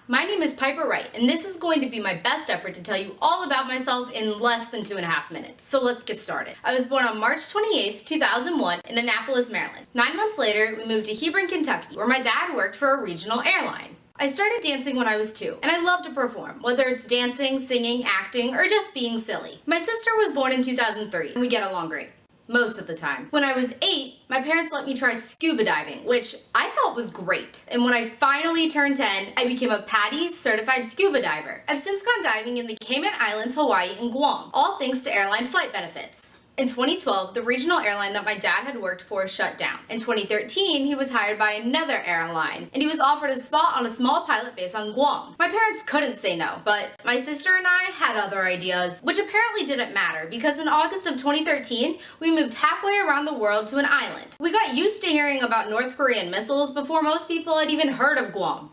My name is Piper Wright, and this is going to be my best effort to tell you all about myself in less than 2.5 minutes. So let's get started. I was born on March 28th, 2001 in Annapolis, Maryland. 9 months later, we moved to Hebron, Kentucky, where my dad worked for a regional airline. I started dancing when I was 2, and I love to perform, whether it's dancing, singing, acting, or just being silly. My sister was born in 2003, and we get along great. Most of the time. When I was 8, my parents let me try scuba diving, which I thought was great. And when I finally turned 10, I became a PADI certified scuba diver. I've since gone diving in the Cayman Islands, Hawaii, and Guam, all thanks to airline flight benefits. In 2012, the regional airline that my dad had worked for shut down. In 2013, he was hired by another airline, and he was offered a spot on a small pilot base on Guam. My parents couldn't say no, but my sister and I had other ideas, which apparently didn't matter because in August of 2013, we moved halfway around the world to an island. We got used to hearing about North Korean missiles before most people had even heard of Guam.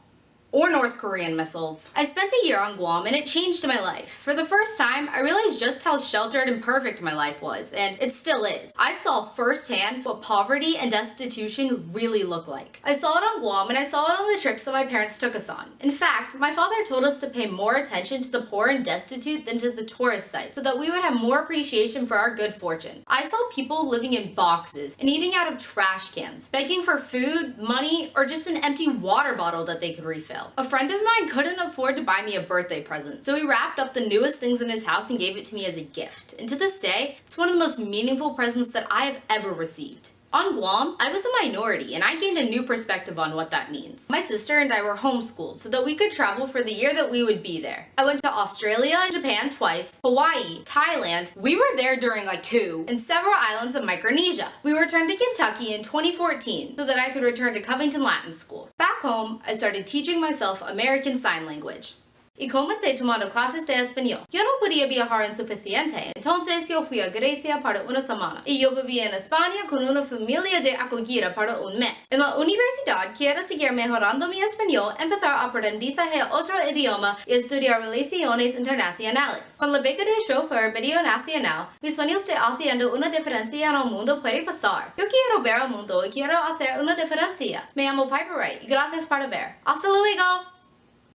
Or North Korean missiles. I spent a year on Guam and it changed my life. For the first time, I realized just how sheltered and perfect my life was, and it still is. I saw firsthand what poverty and destitution really look like. I saw it on Guam and I saw it on the trips that my parents took us on. In fact, my father told us to pay more attention to the poor and destitute than to the tourist sites so that we would have more appreciation for our good fortune. I saw people living in boxes and eating out of trash cans, begging for food, money, or just an empty water bottle that they could refill. A friend of mine couldn't afford to buy me a birthday present, so he wrapped up the newest things in his house and gave it to me as a gift. And to this day, it's one of the most meaningful presents that I have ever received. On Guam, I was a minority, and I gained a new perspective on what that means. My sister and I were homeschooled so that we could travel for the year that we would be there. I went to Australia and Japan twice, Hawaii, Thailand, we were there during a coup, and several islands of Micronesia. We returned to Kentucky in 2014 so that I could return to Covington Latin School. Back home, I started teaching myself American Sign Language. Y comencé tomando clases de español. Yo no podía viajar en suficiente, entonces yo fui a Grecia para una semana. Y yo vivía en España con una familia de acogida para un mes. En la universidad quiero seguir mejorando mi español, empezar aprendizaje de otro idioma y estudiar relaciones internacionales. Con la beca de Shofur Medio Nacional, mis sueños de haciendo una diferencia en el mundo puede pasar. Yo quiero ver el mundo y quiero hacer una diferencia. Me llamo Piper Wright y gracias por ver. Hasta luego!